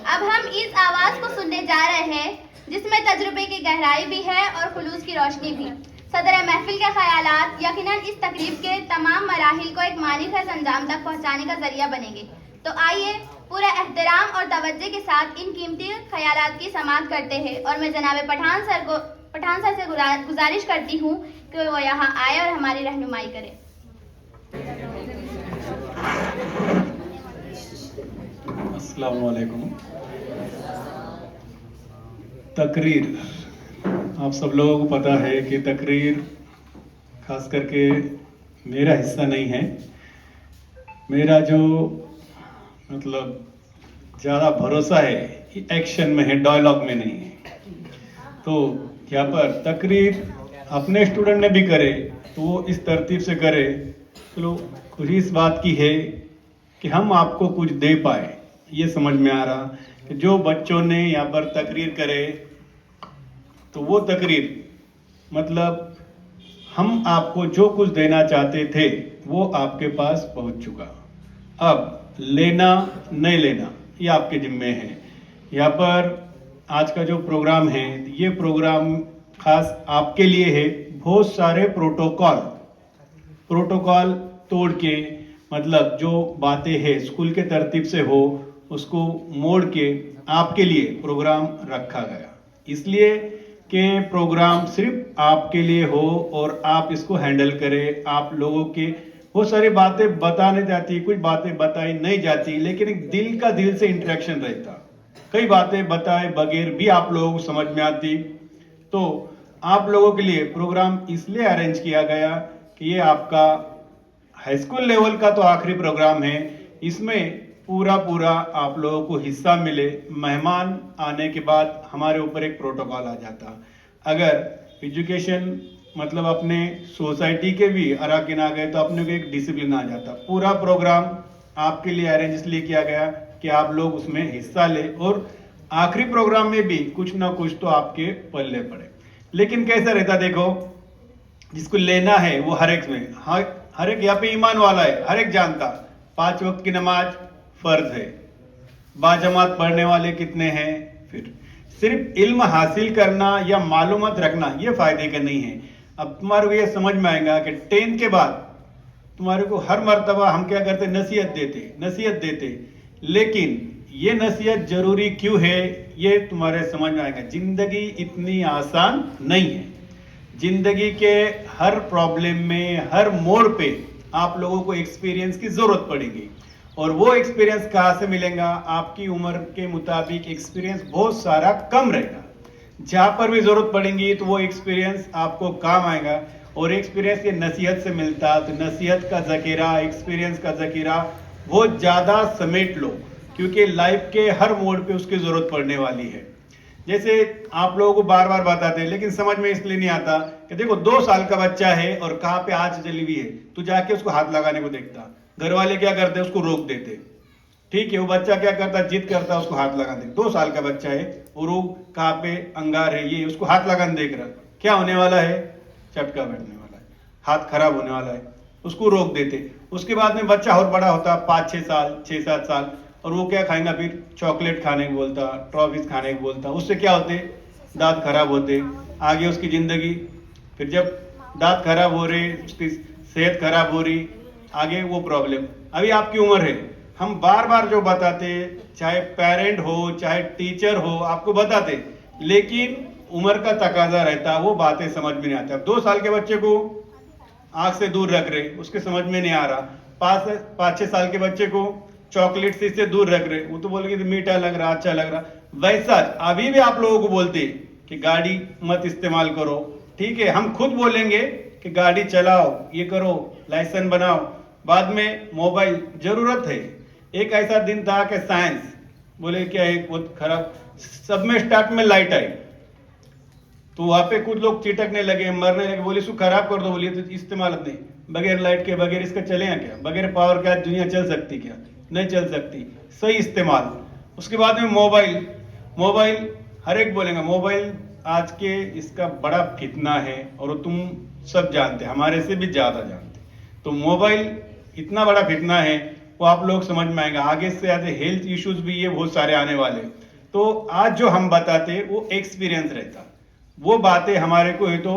अब हम इस आवाज को सुनने जा रहे हैं जिसमें तजुर्बे की गहराई भी है और खुलूस की रोशनी भी। सदर महफिल के ख्यालात यकीनन इस तकरीब के तमाम मराहिल को एक मानिफेज अंजाम तक पहुंचाने का जरिया बनेंगे। तो आइए पूरे एहतराम और तवज्जो के साथ इन कीमती ख्यालात की समाअत करते हैं और मैं जनाब पठान सर से गुजारिश करती हूँ कि वो यहाँ आए और हमारी रहनुमाई करें। अस्सलाम वालेकुम। तकरीर, आप सब लोगों को पता है कि तकरीर खास करके मेरा हिस्सा नहीं है। मेरा जो मतलब ज़्यादा भरोसा है एक्शन में है, डायलॉग में नहीं है। तो यहाँ पर तकरीर अपने स्टूडेंट ने भी करे तो वो इस तरतीब से करे, चलो खुशी इस बात की है कि हम आपको कुछ दे पाए। ये समझ में आ रहा कि जो बच्चों ने यहाँ पर तकरीर करे तो वो तकरीर मतलब हम आपको जो कुछ देना चाहते थे वो आपके पास पहुंच चुका। अब लेना नहीं लेना ये आपके जिम्मे है। यहाँ पर आज का जो प्रोग्राम है ये प्रोग्राम खास आपके लिए है। बहुत सारे प्रोटोकॉल तोड़ के मतलब जो बातें हैं स्कूल के तरतीब से हो उसको मोड़ के आपके लिए प्रोग्राम रखा गया, इसलिए कि प्रोग्राम सिर्फ आपके लिए हो और आप इसको हैंडल करें। आप लोगों के बहुत सारी बातें बताने जाती, कुछ बातें बताई नहीं जाती, लेकिन एक दिल का दिल से इंटरेक्शन रहता। कई बातें बताए बगैर भी आप लोगों को समझ में आती। तो आप लोगों के लिए प्रोग्राम इसलिए अरेंज किया गया कि ये आपका हाई स्कूल लेवल का तो आखिरी प्रोग्राम है। इसमें पूरा आप लोगों को हिस्सा मिले। मेहमान आने के बाद हमारे ऊपर एक प्रोटोकॉल आ जाता। अगर एजुकेशन मतलब अपने सोसाइटी के भी अराकीन आ गए तो अपने को एक डिसिप्लिन आ जाता। पूरा प्रोग्राम आपके लिए अरेंज इसलिए किया गया कि आप लोग उसमें हिस्सा ले और आखिरी प्रोग्राम में भी कुछ ना कुछ तो आपके पल्ले पड़े। लेकिन कैसा रहता देखो, जिसको लेना है वो हर एक में हर एक यहाँ पे ईमान वाला है, हर एक जानता 5 वक्त की नमाज फर्ज है, बाजमात पढ़ने वाले कितने हैं। फिर सिर्फ इल्म हासिल करना या मालूमात रखना ये फायदे का नहीं है। अब तुम्हारे को ये समझ में आएगा कि 10 के बाद तुम्हारे को हर मर्तबा हम क्या करते, नसीहत देते, लेकिन ये नसीहत जरूरी क्यों है ये तुम्हारे समझ में आएगा। जिंदगी इतनी आसान नहीं है। जिंदगी के हर प्रॉब्लम में, हर मोड़ पे आप लोगों को एक्सपीरियंस की जरूरत पड़ेगी और वो एक्सपीरियंस कहाँ से मिलेगा, आपकी उम्र के मुताबिक एक्सपीरियंस बहुत सारा कम रहेगा। जहाँ पर भी जरूरत पड़ेगी तो वो एक्सपीरियंस आपको काम आएगा। और एक्सपीरियंस ये नसीहत से मिलता, तो नसीहत का जखीरा, एक्सपीरियंस का जखीरा बहुत ज़्यादा समेट लो, क्योंकि लाइफ के हर मोड़ पे उसकी ज़रूरत पड़ने वाली है। जैसे आप लोगों को बार बार बताते हैं लेकिन समझ में इसलिए नहीं आता कि देखो 2 साल का बच्चा है और कहाँ पे आँच जली हुई है, तो जाके उसको हाथ लगाने को देखता। घर वाले क्या करते, उसको रोक देते। ठीक है, वो बच्चा क्या करता, जिद करता, उसको हाथ लगा दे। 2 साल का बच्चा है और वो कहाँ पे अंगार है, ये उसको हाथ लगाने देख रहा, क्या होने वाला है, चटका बैठने वाला है, हाथ खराब होने वाला है, उसको रोक देते। उसके बाद में बच्चा और बड़ा होता 5-6 साल, 6-7 साल, और वो क्या खाएगा, फिर चॉकलेट खाने को बोलता, ट्रॉफीज खाने को बोलता। उससे क्या होते, दांत खराब होते, आगे उसकी जिंदगी। फिर जब दांत खराब हो रहे, उसकी सेहत खराब हो रही, आगे वो प्रॉब्लम। अभी आपकी उम्र है, हम बार बार जो बताते, चाहे पेरेंट हो चाहे टीचर हो, आपको बताते, लेकिन उम्र का तकाजा रहता, वो बातें समझ में नहीं आती। अब 2 साल के बच्चे को आंख से दूर रख रहे, उसके समझ में नहीं आ रहा। 5-6 साल के बच्चे को चॉकलेट से इससे दूर रख रहे, वो तो बोलेंगे मीठा लग रहा, अच्छा लग रहा। वैसा अभी भी आप लोगों को बोलते कि गाड़ी मत इस्तेमाल करो। ठीक है, हम खुद बोलेंगे कि गाड़ी चलाओ, ये करो, लाइसेंस बनाओ। बाद में मोबाइल जरूरत है। एक ऐसा दिन था कि साइंस बोले क्या है, बहुत खराब, सब में स्टार्ट में लाइट आई तो वहां पे कुछ लोग चिटकने लगे, मरने लगे। बोले इसको खराब कर दो, बोलिए तो इस्तेमाल नहीं, बगैर लाइट के, बगैर इसका चलेगा क्या, बगैर पावर का दुनिया चल सकती क्या, नहीं चल सकती। सही इस्तेमाल। उसके बाद में मोबाइल हर एक बोलेगा मोबाइल आज के इसका बड़ा फितना है और तुम सब जानते, हमारे से भी ज्यादा जानते। तो मोबाइल इतना बड़ा फितना है, वो आप लोग समझ में आएंगे। आगे से आगे हेल्थ इश्यूज भी ये बहुत सारे आने वाले। तो आज जो हम बताते वो एक्सपीरियंस रहता, वो बातें हमारे को है तो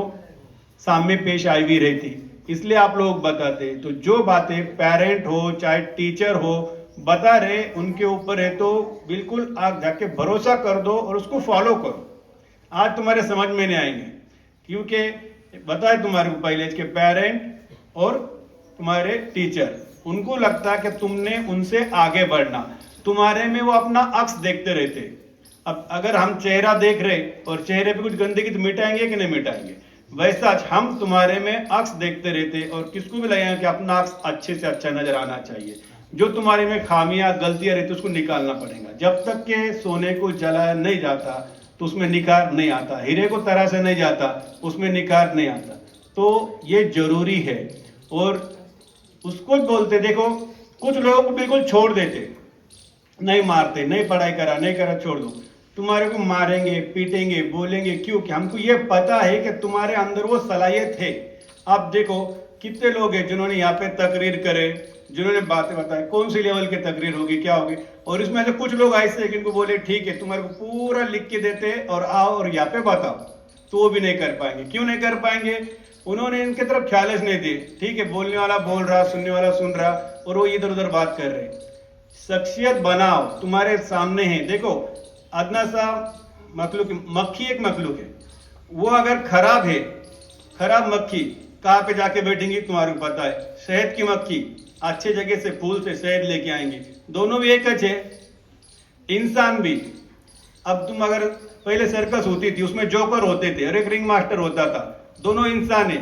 सामने पेश आई भी रहती, इसलिए आप लोग बताते। तो जो बातें पेरेंट हो चाहे टीचर हो बता रहे उनके ऊपर है तो बिल्कुल आप जाके भरोसा कर दो और उसको फॉलो करो। आज तुम्हारे समझ में नहीं आएंगे क्योंकि बताए तुम्हारे को पहले के पेरेंट और तुम्हारे टीचर, उनको लगता कि तुमने उनसे आगे बढ़ना, तुम्हारे में वो अपना अक्स देखते रहते। अब अगर हम चेहरा देख रहे और चेहरे पे कुछ गंदगी तो मिटाएंगे कि नहीं मिटाएंगे, वैसा हम तुम्हारे में अक्स देखते रहते और किसको भी लगेगा कि अपना अक्स अच्छे से अच्छा नजर आना चाहिए। जो तुम्हारे में खामियां गलतियां रहती उसको निकालना पड़ेगा। जब तक के सोने को जलाया नहीं जाता तो उसमें निखार नहीं आता, हीरे को तरह से नहीं जाता उसमें निखार नहीं आता। तो ये जरूरी है। और उसको बोलते देखो कुछ लोगों को बिल्कुल छोड़ देते, नहीं मारते, नहीं पढ़ाई करा नहीं करा छोड़ दो, तुम्हारे को मारेंगे पीटेंगे बोलेंगे क्यों कि हमको ये पता है कि तुम्हारे अंदर वो सलाहियत है। आप देखो कितने लोग हैं जिन्होंने यहाँ पे तकरीर करे, जिन्होंने बातें बताई, कौन सी लेवल की तकरीर होगी क्या होगी। और इसमें से कुछ लोग ऐसे हैं जिनको बोले ठीक है तुम्हारे को पूरा लिख के देते और आओ और यहाँ पे बताओ, तो वो भी नहीं कर पाएंगे। क्यों नहीं कर पाएंगे, उन्होंने इनके तरफ ख्याल नहीं दिए। ठीक है बोलने वाला बोल रहा, सुनने वाला सुन रहा और वो इधर उधर बात कर रहे। शख्सियत बनाओ, तुम्हारे सामने है। देखो अदना सा मखलूक, मक्खी एक मखलूक है, वो अगर खराब है, खराब मक्खी कहाँ पे जाके बैठेंगी तुम्हारे को पता है। शहद की मक्खी अच्छे जगह से फूल से शहद लेके आएंगी, दोनों भी एक है। इंसान भी, अब तुम अगर पहले सर्कस होती थी उसमें जोकर होते थे और एक रिंग मास्टर होता था, दोनों इंसान है।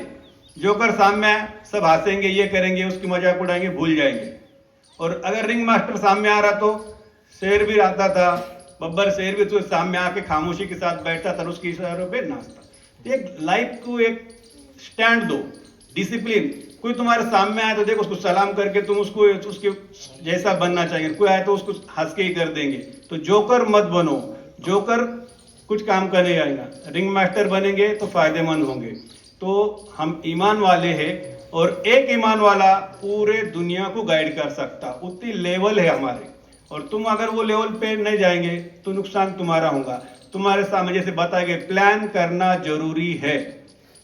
जोकर सामने आए सब हंसेंगे, ये करेंगे, उसकी मजाक उड़ाएंगे, भूल जाएंगे। और अगर रिंग मास्टर सामने आ रहा तो शेर भी आता था, बब्बर शेर भी तो सामने आके खामोशी के साथ बैठता था, उसकी इशारों पे नाचता। एक लाइफ को एक स्टैंड दो, डिसिप्लिन। कोई तुम्हारे सामने आए तो देखो उसको सलाम करके तुम उसको उसके जैसा बनना चाहिए, कोई आए तो उसको हंस के ही कर देंगे। तो जोकर मत बनो, जोकर कुछ काम का नहीं आएगा। रिंग मास्टर बनेंगे तो फायदेमंद होंगे। तो हम ईमान वाले हैं और एक ईमान वाला पूरे दुनिया को गाइड कर सकता, उतनी लेवल है हमारे। और तुम अगर वो लेवल पे नहीं जाएंगे तो नुकसान तुम्हारा होगा। तुम्हारे सामने जैसे बताया गया प्लान करना जरूरी है,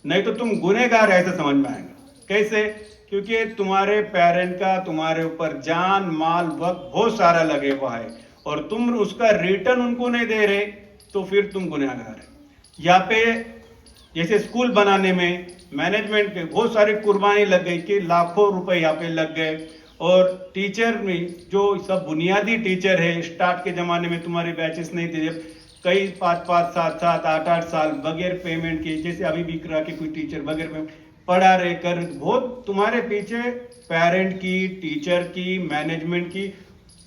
नहीं तो तुम गुनहगार ऐसे समझ में आएंगे। कैसे, क्योंकि तुम्हारे पेरेंट का तुम्हारे ऊपर जान माल वक्त बहुत सारा लगे हुआ है और तुम उसका रिटर्न उनको नहीं दे रहे तो फिर तुम गुनहगार है। यहाँ पे जैसे स्कूल बनाने में मैनेजमेंट के बहुत सारी कुर्बानी लग गई कि लाखों रुपए यहाँ पे लग गए। और टीचर में जो सब बुनियादी टीचर है, स्टार्ट के जमाने में तुम्हारे बैचेस नहीं थे, जब कई 5-5, 7-7, 8-8 साल बगैर पेमेंट के, जैसे अभी भी करा के कोई टीचर बगैर पेमेंट पढ़ा रहे कर, बहुत तुम्हारे पीछे पेरेंट की, टीचर की, मैनेजमेंट की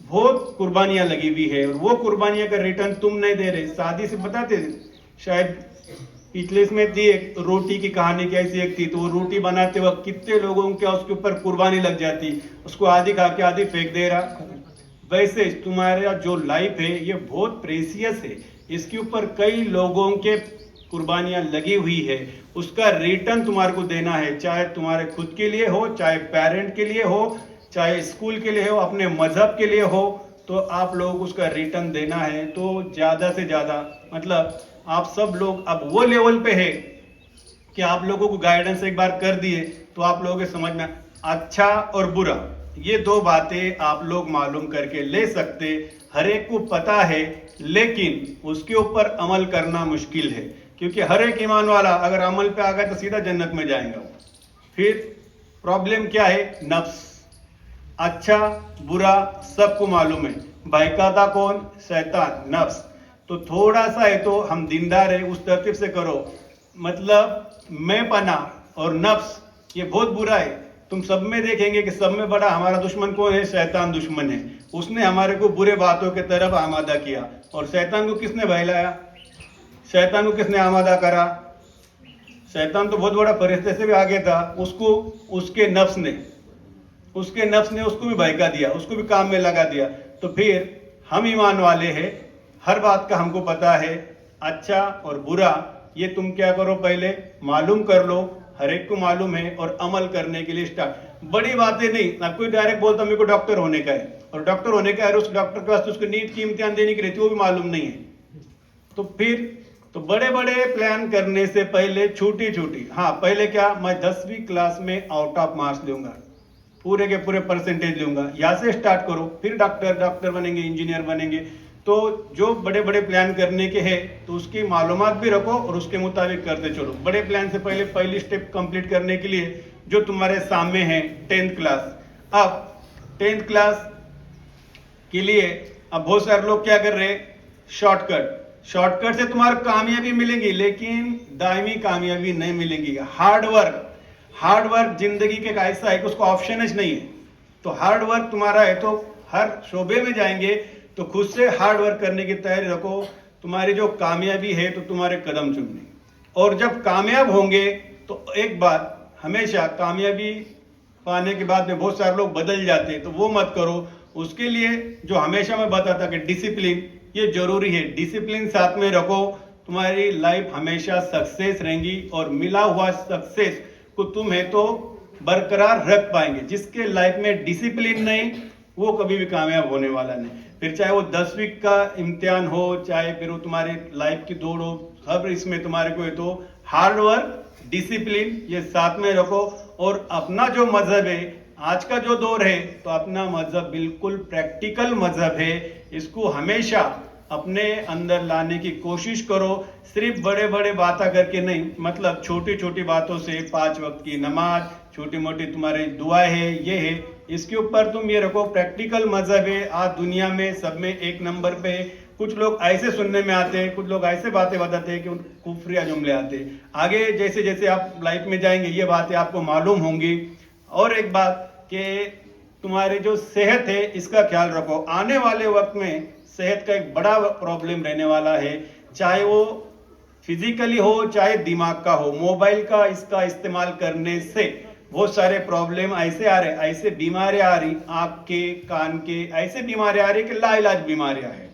बहुत कुर्बानियां लगी हुई है और वो कुर्बानियां का रिटर्न तुम नहीं दे रहे। शादी से बताते शायद पिछले इसमें थी एक रोटी की कहानी, कैसी एक थी, तो वो रोटी बनाते वक्त कितने लोगों के उसके ऊपर कुर्बानी लग जाती, उसको आधी खा के आधी फेंक दे रहा। वैसे तुम्हारा जो लाइफ है ये बहुत प्रेसियस है, इसके ऊपर कई लोगों के कुर्बानियां लगी हुई है, उसका रिटर्न तुम्हारे को देना है। चाहे तुम्हारे खुद के लिए हो, चाहे पेरेंट के लिए हो, चाहे स्कूल के लिए हो, अपने मजहब के लिए हो, तो आप लोग उसका रिटर्न देना है। तो ज्यादा से ज्यादा मतलब आप सब लोग अब वो लेवल पे है कि आप लोगों को गाइडेंस एक बार कर दिए तो आप लोगों के समझ में अच्छा और बुरा ये दो बातें आप लोग मालूम करके ले सकते। हर एक को पता है लेकिन उसके ऊपर अमल करना मुश्किल है, क्योंकि हर एक ईमान वाला अगर अमल पे आ गया तो सीधा जन्नत में जाएगा। फिर प्रॉब्लम क्या है, नफ्स। अच्छा बुरा सबको मालूम है, बहकाता कौन, शैतान, नफ्स। तो थोड़ा सा है तो हम दीनदार है उस तरतीब से करो। मतलब मैं पना और नफ्स ये बहुत बुरा है। तुम सब में देखेंगे कि सब में बड़ा हमारा दुश्मन कौन है, शैतान दुश्मन है। उसने हमारे को बुरे बातों की तरफ आमादा किया। और शैतान को किसने बहलाया, शैतान को किसने आमादा करा, शैतान तो बहुत बड़ा फरिश्ते से भी आगे था, उसको उसके नफ्स ने उसको भी बहका दिया, उसको भी काम में लगा दिया। तो फिर हम ईमान वाले हैं, हर बात का हमको पता है, अच्छा और बुरा ये तुम क्या करो पहले मालूम कर लो, हर एक को मालूम है और अमल करने के लिए स्टार्ट। बड़ी बातें नहीं। अब कोई डायरेक्ट बोलता मेरे को डॉक्टर होने का है, और डॉक्टर होने का है, उस डॉक्टर के वास्ते उसको नीट की इम्तिहान देने की रहती है, वो भी मालूम नहीं है। तो फिर तो बड़े बड़े प्लान करने से पहले छोटी छोटी, हाँ पहले क्या, मैं 10वीं क्लास में आउट ऑफ मार्क्स लूंगा, पूरे के पूरे परसेंटेज लूंगा, यहाँ से स्टार्ट करो, फिर डॉक्टर बनेंगे, इंजीनियर बनेंगे। तो जो बड़े बड़े प्लान करने के हैं तो उसकी मालूमात भी रखो और उसके मुताबिक करते चलो। बड़े प्लान से पहले पहली स्टेप कंप्लीट करने के लिए जो तुम्हारे सामने है 10th क्लास। अब 10th क्लास के लिए अब बहुत सारे लोग क्या कर रहे हैं, शॉर्टकट से तुम्हारी कामयाबी मिलेगी, लेकिन दायमी कामयाबी नहीं मिलेगी। हार्ड वर्क जिंदगी के एक ऐसा है कि उसको ऑप्शन ही नहीं है। तो हार्ड वर्क तुम्हारा है तो हर शोबे में जाएंगे तो खुद से हार्ड वर्क करने की तैयारी रखो। तुम्हारी जो कामयाबी है तो तुम्हारे कदम चुनने, और जब कामयाब होंगे तो एक बात, हमेशा कामयाबी पाने के बाद में बहुत सारे लोग बदल जाते हैं, तो वो मत करो। उसके लिए जो हमेशा मैं बताता कि डिसिप्लिन ये जरूरी है, डिसिप्लिन साथ में रखो, तुम्हारी लाइफ हमेशा सक्सेस रहेगी। और मिला हुआ सक्सेस को तुम है तो बरकरार रख पाएंगे। जिसके लाइफ में डिसिप्लिन नहीं वो कभी भी कामयाब होने वाला नहीं। फिर चाहे वो 10वीं का इम्तिहान हो, चाहे फिर वो तुम्हारे लाइफ की दौड़ हो, सब इसमें तुम्हारे को है तो हार्ड वर्क, डिसिप्लिन ये साथ में रखो। और अपना जो मजहब है, आज का जो दौर है, तो अपना मजहब बिल्कुल प्रैक्टिकल मजहब है, इसको हमेशा अपने अंदर लाने की कोशिश करो। सिर्फ बड़े बड़े बातें करके नहीं, मतलब छोटी छोटी बातों से 5 वक्त की नमाज, छोटी मोटी तुम्हारी दुआएं है, ये है, इसके ऊपर तुम ये रखो प्रैक्टिकल मजहब है। आज दुनिया में सब में 1 नंबर पे है। कुछ लोग ऐसे सुनने में आते हैं, कुछ लोग ऐसे बातें बताते हैं कि कुफरिया जुमले आते हैं। आगे जैसे जैसे आप लाइफ में जाएंगे ये बातें आपको मालूम होंगी। और एक बात कि तुम्हारी जो सेहत है इसका ख्याल रखो। आने वाले वक्त में सेहत का एक बड़ा प्रॉब्लम रहने वाला है, चाहे वो फिजिकली हो चाहे दिमाग का हो। मोबाइल का इसका इस्तेमाल करने से बहुत सारे प्रॉब्लम ऐसे आ रहे, ऐसे बीमारियां आ रही, आंख के, कान के, ऐसे बीमारियां आ रही कि लाइलाज बीमारियां हैं।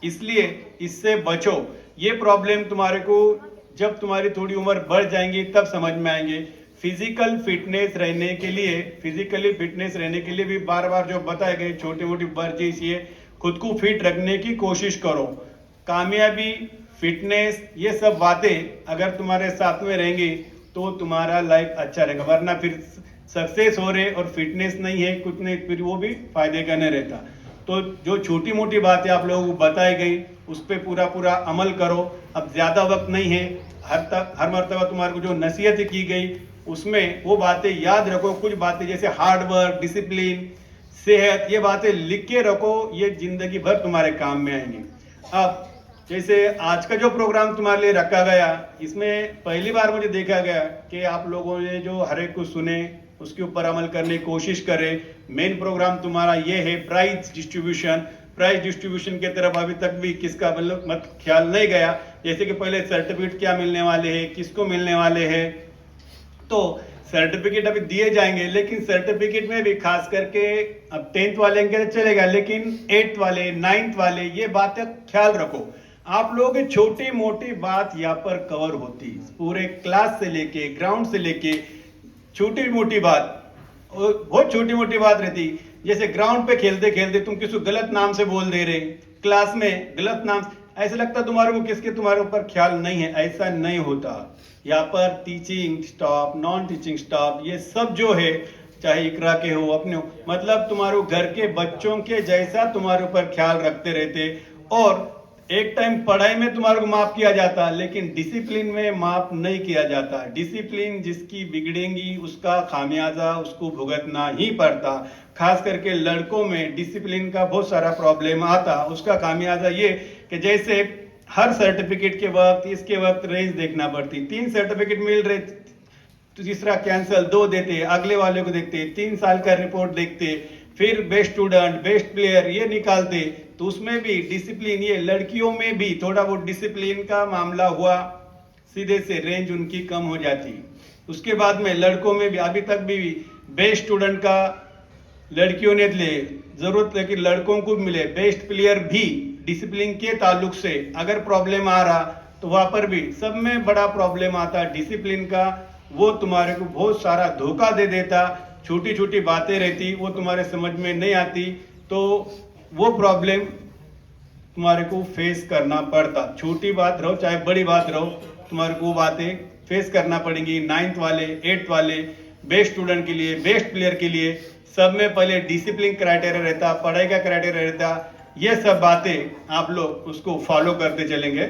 इसलिए इससे बचो। ये प्रॉब्लम तुम्हारे को जब तुम्हारी थोड़ी उम्र बढ़ जाएंगी तब समझ में आएंगे। फिजिकली फिटनेस रहने के लिए भी बार बार जो बताए गए छोटी मोटी वर्जिश, ये खुद को फिट रखने की कोशिश करो। कामयाबी, फिटनेस, ये सब बातें अगर तुम्हारे साथ में रहेंगी तो तुम्हारा लाइफ अच्छा रहेगा। वरना फिर सक्सेस हो रहे और फिटनेस नहीं है, कुछ नहीं, फिर वो भी फायदे का नहीं रहता। तो जो छोटी मोटी बातें आप लोगों को बताई गई उस पर पूरा अमल करो। अब ज्यादा वक्त नहीं है, हर मर्तबा तुम्हारे को जो नसीहत की गई उसमें वो बातें याद रखो। कुछ बातें जैसे हार्ड वर्क, डिसिप्लिन, सेहत, ये बातें लिख के रखो, ये जिंदगी भर तुम्हारे काम में आएंगी। अब जैसे आज का जो प्रोग्राम तुम्हारे लिए रखा गया, इसमें पहली बार मुझे देखा गया कि आप लोगों ने जो हर एक को सुने उसके ऊपर अमल करने की कोशिश करें। मेन प्रोग्राम तुम्हारा ये है प्राइज डिस्ट्रीब्यूशन की तरफ अभी तक भी किसका मत ख्याल नहीं गया। जैसे कि पहले सर्टिफिकेट क्या मिलने वाले हैं, किसको मिलने वाले हैं, तो सर्टिफिकेट अभी दिए जाएंगे, लेकिन सर्टिफिकेट में भी खास करके अब 10th वाले के चलेगा, लेकिन 8th वाले, 9th वाले, ये बातें ख्याल रखो। आप लोगों की छोटी मोटी बात यहाँ पर कवर होती, पूरे क्लास से लेके ग्राउंड से लेके छोटी मोटी बात, बहुत छोटी मोटी बात रहती। जैसे ग्राउंड पे खेलते खेलते तुम किसी गलत नाम से बोल दे रहे, क्लास में गलत नाम, ऐसा लगता तुम्हारे को किसके तुम्हारे ऊपर ख्याल नहीं है। ऐसा नहीं होता। यहाँ पर teaching staff, non teaching staff, ये सब जो है, चाहे इकरा के हो, अपने हो, मतलब तुम्हारे घर के बच्चों के जैसा तुम्हारे ऊपर ख्याल रखते रहते। और एक टाइम पढ़ाई में तुम्हारे को माफ किया जाता, लेकिन डिसिप्लिन में माफ नहीं किया जाता। डिसिप्लिन जिसकी बिगड़ेंगी उसका खामियाजा उसको भुगतना ही पड़ता। खास करके लड़कों में डिसिप्लिन का बहुत सारा प्रॉब्लम आता। उसका खामियाजा ये कि जैसे हर सर्टिफिकेट के वक्त, इसके वक्त रेंज देखना पड़ती। 3 सर्टिफिकेट मिल रहे, तीसरा कैंसिल, 2 देते, अगले वाले को देखते, 3 साल का रिपोर्ट देखते, फिर बेस्ट स्टूडेंट, बेस्ट प्लेयर ये निकालते। तो उसमें भी डिसिप्लिन, ये लड़कियों में भी थोड़ा बहुत डिसिप्लिन का मामला हुआ, सीधे से रेंज उनकी कम हो जाती। उसके बाद में लड़कों में भी अभी तक भी बेस्ट स्टूडेंट का लड़कियों ने ले, जरूरत है कि लड़कों को मिले। बेस्ट प्लेयर भी डिसिप्लिन के ताल्लुक से अगर प्रॉब्लम आ रहा तो वहां पर भी सब में बड़ा प्रॉब्लम आता डिसिप्लिन का। वो तुम्हारे को बहुत सारा धोखा दे देता। छोटी छोटी बातें रहती वो तुम्हारे समझ में नहीं आती, तो वो प्रॉब्लम तुम्हारे को फेस करना पड़ता। छोटी बात रहो चाहे बड़ी बात रहो, तुम्हारे को बातें फेस करना पड़ेंगी। 9th वाले 8th वाले बेस्ट स्टूडेंट के लिए, बेस्ट प्लेयर के लिए सब में पहले डिसिप्लिन क्राइटेरिया रहता, पढ़ाई का क्राइटेरिया रहता। ये सब बातें आप लोग उसको फॉलो करते चलेंगे।